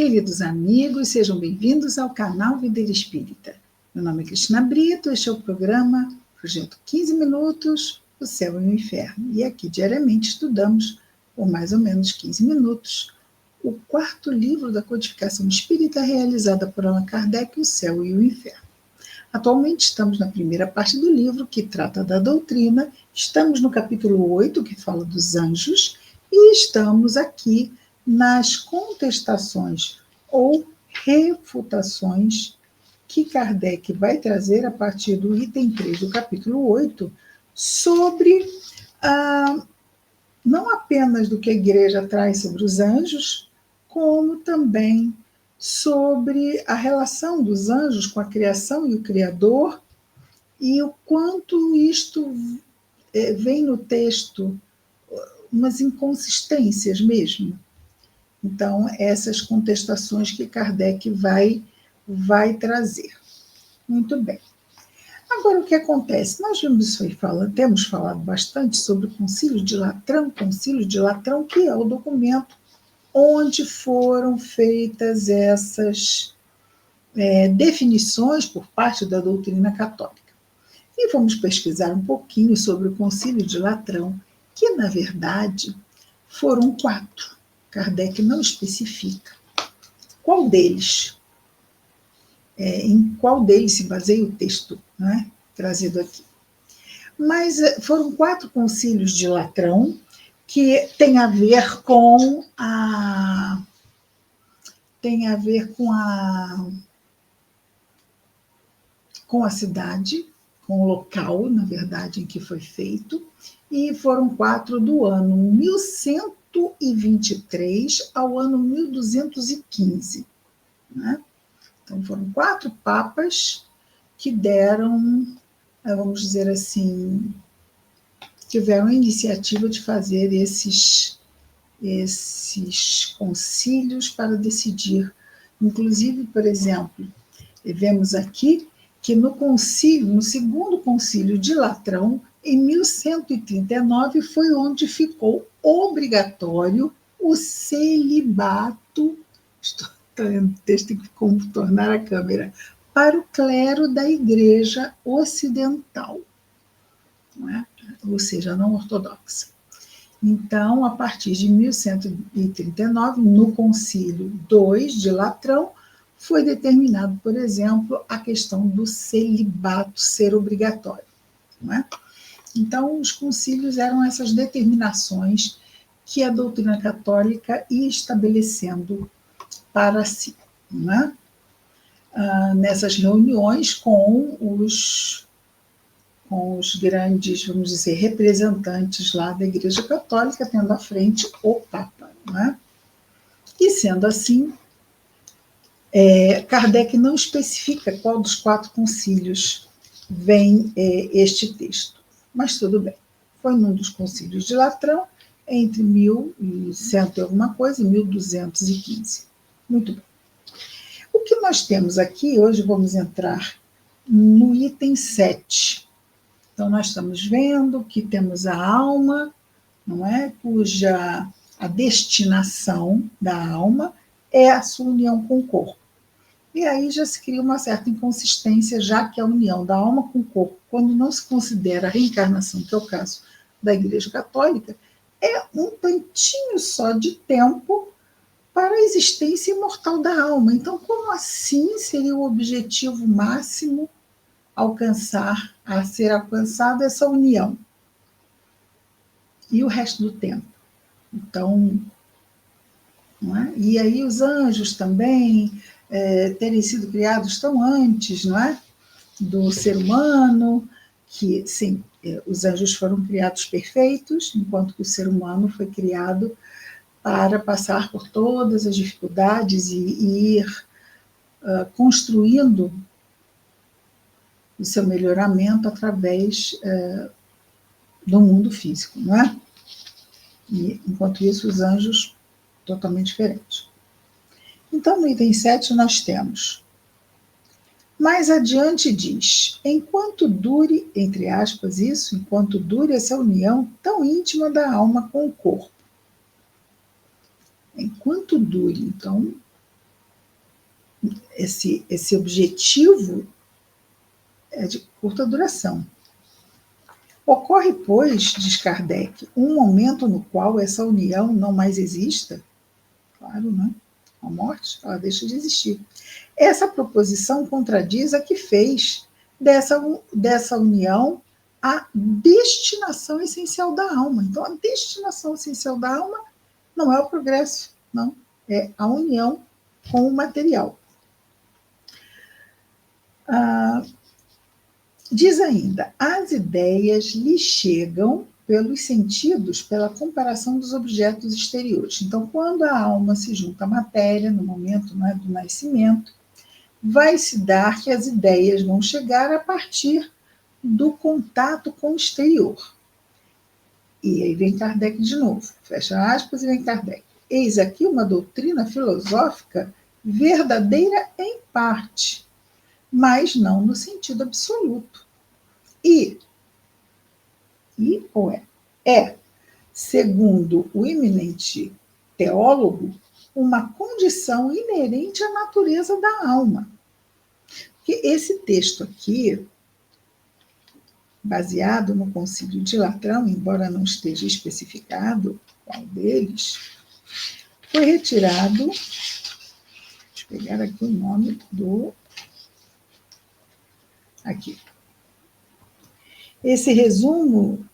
Queridos amigos, sejam bem-vindos ao canal Videira Espírita. Meu nome é Cristina Brito, este é o programa Projeto 15 Minutos, o Céu e o Inferno. E aqui diariamente estudamos, por mais ou menos 15 minutos, o quarto livro da codificação espírita realizada por Allan Kardec, O Céu e o Inferno. Atualmente estamos na primeira parte do livro, que trata da doutrina, estamos no capítulo 8, que fala dos anjos, e estamos aqui nas contestações ou refutações que Kardec vai trazer a partir do item 3 do capítulo 8, sobre não apenas do que a igreja traz sobre os anjos, como também sobre a relação dos anjos com a criação e o Criador, e o quanto isto vem no texto, umas inconsistências mesmo. Então, essas contestações que Kardec vai trazer. Muito bem. Agora, o que acontece? Nós temos falado bastante sobre o Concílio de Latrão, que é o documento onde foram feitas essas definições por parte da doutrina católica. E vamos pesquisar um pouquinho sobre o Concílio de Latrão, que, na verdade, foram 4. Kardec não especifica qual deles, em qual deles se baseia o texto, né, trazido aqui. Mas foram 4 concílios de Latrão que têm a ver com a cidade, com o local, na verdade, em que foi feito, e foram 4 do ano 1123 ao ano 1215. Né? Então, foram 4 papas que deram, vamos dizer assim, tiveram a iniciativa de fazer esses concílios para decidir. Inclusive, por exemplo, vemos aqui que no segundo concílio de Latrão, em 1139, foi onde ficou obrigatório o celibato, o texto tem que contornar a câmera, para o clero da Igreja Ocidental, não é? Ou seja, não ortodoxa. Então, a partir de 1139, no concílio 2 de Latrão, foi determinado, por exemplo, a questão do celibato ser obrigatório. Não é? Então, os concílios eram essas determinações que a doutrina católica ia estabelecendo para si. Não é? Nessas reuniões com os grandes, vamos dizer, representantes lá da Igreja Católica, tendo à frente o Papa. Não é? E sendo assim, Kardec não especifica qual dos 4 concílios vem este texto, mas tudo bem. Foi num dos concílios de Latrão, entre 1100 e alguma coisa e 1215. Muito bem. O que nós temos aqui, hoje vamos entrar no item 7. Então, nós estamos vendo que temos a alma, não é? Cuja a destinação da alma é a sua união com o corpo. E aí já se cria uma certa inconsistência, já que a união da alma com o corpo, quando não se considera a reencarnação, que é o caso da Igreja Católica, é um tantinho só de tempo para a existência imortal da alma. Então, como assim seria o objetivo máximo a ser alcançada essa união? E o resto do tempo? Então, não é? E aí os anjos também terem sido criados tão antes, não é? Do ser humano, que, sim, os anjos foram criados perfeitos, enquanto que o ser humano foi criado para passar por todas as dificuldades e ir construindo o seu melhoramento através do mundo físico, não é? E, enquanto isso, os anjos totalmente diferentes. Então, no item 7, nós temos: mais adiante diz, enquanto dure, entre aspas, enquanto dure essa união tão íntima da alma com o corpo. Enquanto dure, então, esse objetivo é de curta duração. Ocorre, pois, diz Kardec, um momento no qual essa união não mais exista? Claro, né? A morte, ela deixa de existir. Essa proposição contradiz a que fez dessa união a destinação essencial da alma. Então, a destinação essencial da alma não é o progresso, não. É a união com o material. Diz ainda, as ideias lhe chegam pelos sentidos, pela comparação dos objetos exteriores. Então, quando a alma se junta à matéria, no momento, né, do nascimento, vai se dar que as ideias vão chegar a partir do contato com o exterior. E aí vem Kardec de novo, fecha aspas, e vem Kardec. Eis aqui uma doutrina filosófica verdadeira em parte, mas não no sentido absoluto. É, segundo o eminente teólogo, uma condição inerente à natureza da alma. Que esse texto aqui, baseado no Concílio de Latrão, embora não esteja especificado qual deles, foi retirado, deixa eu pegar aqui o nome do... Aqui. Esse resumo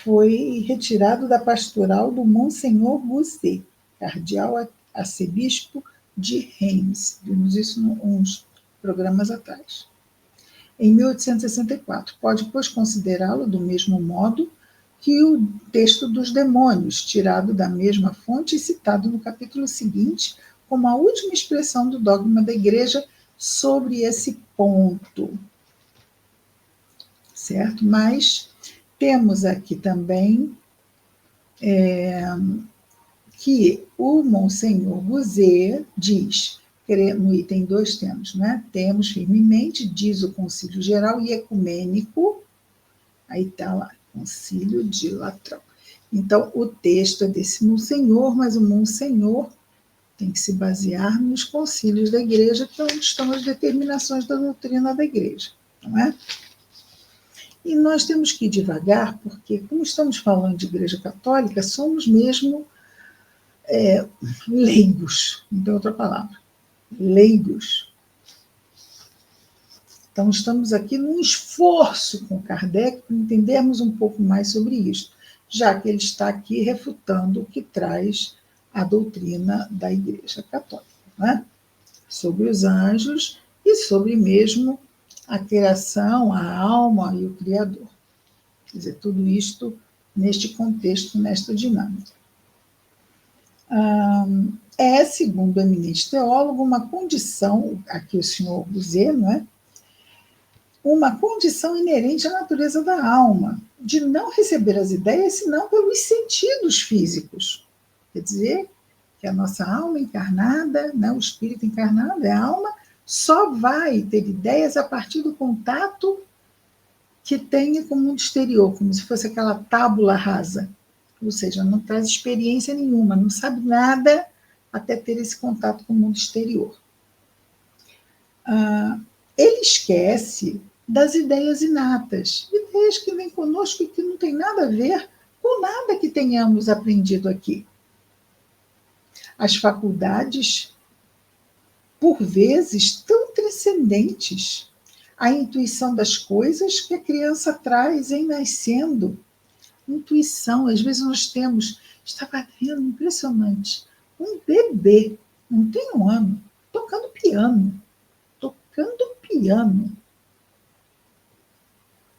foi retirado da pastoral do Monsenhor Guzet, cardeal arcebispo de Reims. Vimos isso uns programas atrás. Em 1864. Pode, pois, considerá-lo do mesmo modo que o texto dos demônios, tirado da mesma fonte e citado no capítulo seguinte, como a última expressão do dogma da Igreja sobre esse ponto. Certo? Mas temos aqui também que o Monsenhor Guzet diz, no item 2 temos, né? Temos firmemente, diz o Concílio Geral e Ecumênico, aí está lá, Concílio de Latrão. Então, o texto é desse Monsenhor, mas o Monsenhor tem que se basear nos concílios da Igreja, que é onde estão as determinações da doutrina da Igreja, não é? E nós temos que ir devagar, porque, como estamos falando de Igreja Católica, somos mesmo leigos, não tem outra palavra, leigos. Então, estamos aqui num esforço com Kardec para entendermos um pouco mais sobre isso, já que ele está aqui refutando o que traz a doutrina da Igreja Católica, né? Sobre os anjos e sobre mesmo a criação, a alma e o Criador. Quer dizer, tudo isto neste contexto, nesta dinâmica. Segundo o eminente teólogo, uma condição, aqui o senhor Guzet, não é? Uma condição inerente à natureza da alma, de não receber as ideias senão pelos sentidos físicos. Quer dizer, que a nossa alma encarnada, né, o espírito encarnado, é a alma, só vai ter ideias a partir do contato que tenha com o mundo exterior, como se fosse aquela tábula rasa. Ou seja, não traz experiência nenhuma, não sabe nada até ter esse contato com o mundo exterior. Ele esquece das ideias inatas, ideias que vêm conosco e que não tem nada a ver com nada que tenhamos aprendido aqui. As faculdades, por vezes, tão transcendentes, a intuição das coisas que a criança traz em nascendo. Intuição, às vezes nós temos, estava vendo, impressionante, um bebê, não tem um ano, tocando piano.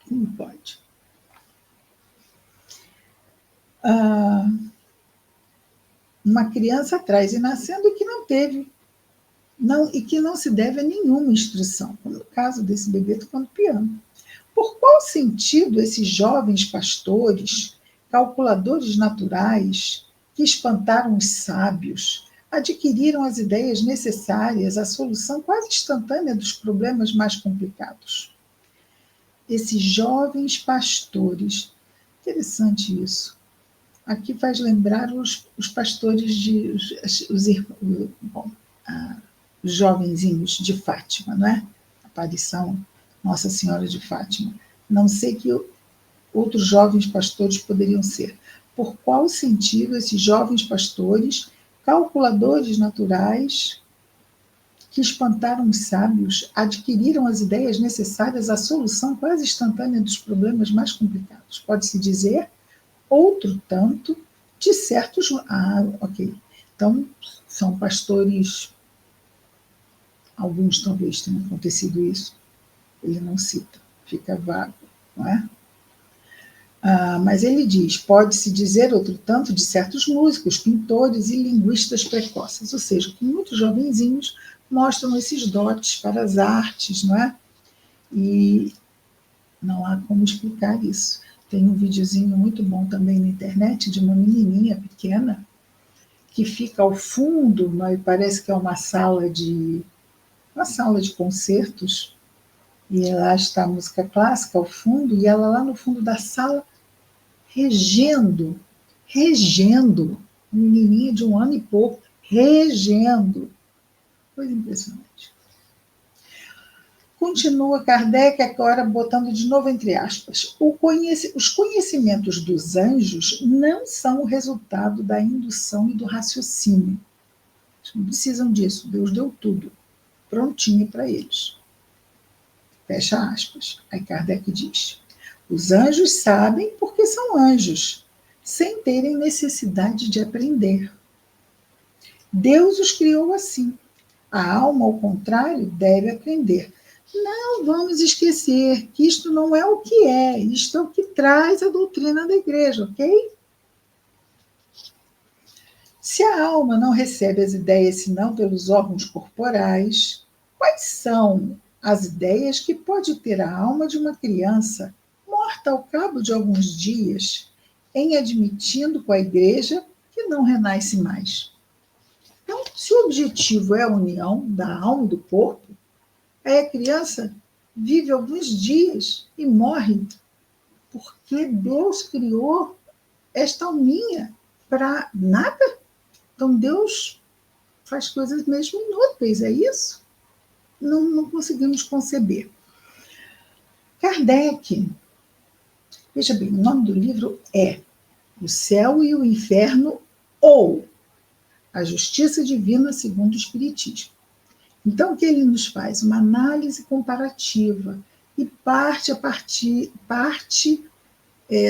Como pode? Uma criança traz e nascendo e que não teve, e que não se deve a nenhuma instrução, como no caso desse bebê tocando piano. Por qual sentido esses jovens pastores, calculadores naturais, que espantaram os sábios, adquiriram as ideias necessárias à solução quase instantânea dos problemas mais complicados? Esses jovens pastores, interessante isso. Aqui faz lembrar os pastores os jovenzinhos de Fátima, não é? Aparição Nossa Senhora de Fátima. Não sei que outros jovens pastores poderiam ser. Por qual sentido esses jovens pastores, calculadores naturais, que espantaram os sábios, adquiriram as ideias necessárias à solução quase instantânea dos problemas mais complicados? Pode-se dizer, outro tanto, de certos... ok. Então, são pastores, alguns talvez tenham acontecido isso, ele não cita, fica vago, não é? Mas ele diz, pode-se dizer, outro tanto, de certos músicos, pintores e linguistas precoces, ou seja, que muitos jovenzinhos mostram esses dotes para as artes, não é? E não há como explicar isso. Tem um videozinho muito bom também na internet de uma menininha pequena que fica ao fundo, mas parece que é uma sala de concertos, e lá está a música clássica ao fundo, e ela lá no fundo da sala regendo, uma menininha de 1 ano e pouco, regendo. Coisa impressionante. Continua Kardec agora botando de novo entre aspas. Os conhecimentos dos anjos não são o resultado da indução e do raciocínio. Eles não precisam disso. Deus deu tudo prontinho para eles. Fecha aspas. Aí Kardec diz: os anjos sabem porque são anjos, sem terem necessidade de aprender. Deus os criou assim. A alma, ao contrário, deve aprender. Não vamos esquecer que isto não é o que é, isto é o que traz a doutrina da igreja, ok? Se a alma não recebe as ideias senão pelos órgãos corporais, quais são as ideias que pode ter a alma de uma criança morta ao cabo de alguns dias, em admitindo com a igreja que não renasce mais? Então, se o objetivo é a união da alma e do corpo, aí a criança vive alguns dias e morre, porque Deus criou esta alminha para nada. Então, Deus faz coisas mesmo inúteis, é isso? Não conseguimos conceber. Kardec, veja bem, o nome do livro é O Céu e o Inferno, ou A Justiça Divina segundo o Espiritismo. Então, o que ele nos faz? Uma análise comparativa e parte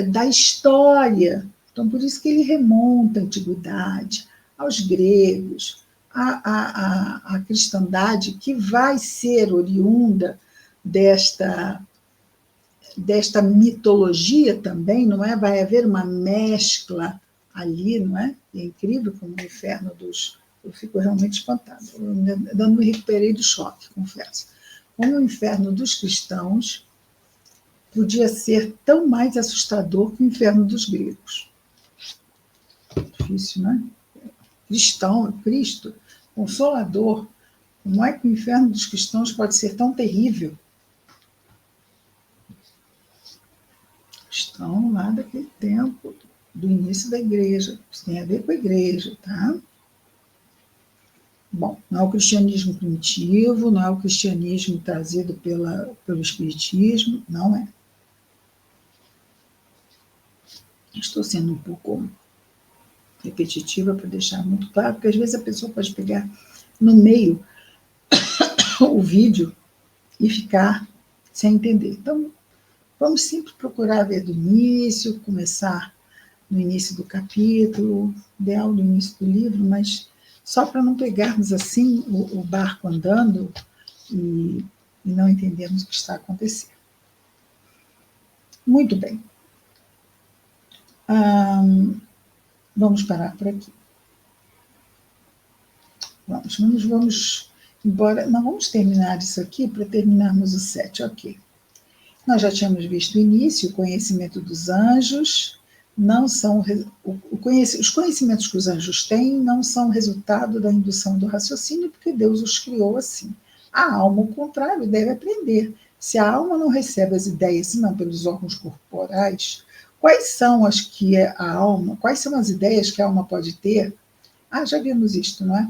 da história. Então, por isso que ele remonta à antiguidade, aos gregos, à cristandade, que vai ser oriunda desta mitologia também, não é? Vai haver uma mescla ali, não é? E é incrível como o inferno dos... Eu fico realmente espantada. Eu ainda não me recuperei do choque, confesso. Como o inferno dos cristãos podia ser tão mais assustador que o inferno dos gregos. Difícil, né? Cristão, Cristo, Consolador. Como é que o inferno dos cristãos pode ser tão terrível? Estão lá daquele tempo, do início da igreja. Isso tem a ver com a igreja, tá? Bom, não é o cristianismo primitivo, não é o cristianismo trazido pelo espiritismo, não é. Estou sendo um pouco repetitiva para deixar muito claro, porque às vezes a pessoa pode pegar no meio o vídeo e ficar sem entender. Então, vamos sempre procurar ver do início, começar no início do capítulo, ideal no início do livro, mas só para não pegarmos assim o barco andando e não entendermos o que está acontecendo. Muito bem. Vamos parar por aqui. Vamos embora. Não vamos terminar isso aqui para terminarmos o 7, ok. Nós já tínhamos visto o início, o conhecimento dos anjos, não são os conhecimentos que os anjos têm não são resultado da indução do raciocínio, porque Deus os criou assim. A alma, ao contrário, deve aprender. Se a alma não recebe as ideias, senão pelos órgãos corporais, quais são as ideias que a alma pode ter? Já vimos isto, não é?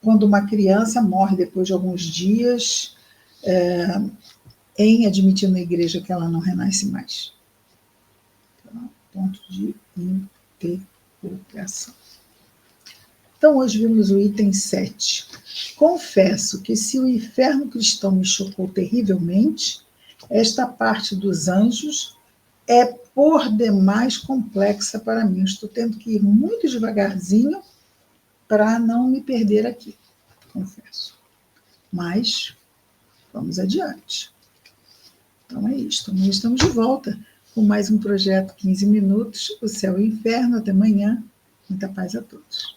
quando uma criança morre depois de alguns dias, em admitir na igreja que ela não renasce mais. Então, ponto de interrogação. Então, hoje vimos o item 7. Confesso que se o inferno cristão me chocou terrivelmente, esta parte dos anjos é por demais complexa para mim. Estou tendo que ir muito devagarzinho para não me perder aqui, confesso. Mas vamos adiante. Então é isso. Amanhã estamos de volta com mais um projeto 15 minutos, o céu e o inferno. Até amanhã. Muita paz a todos.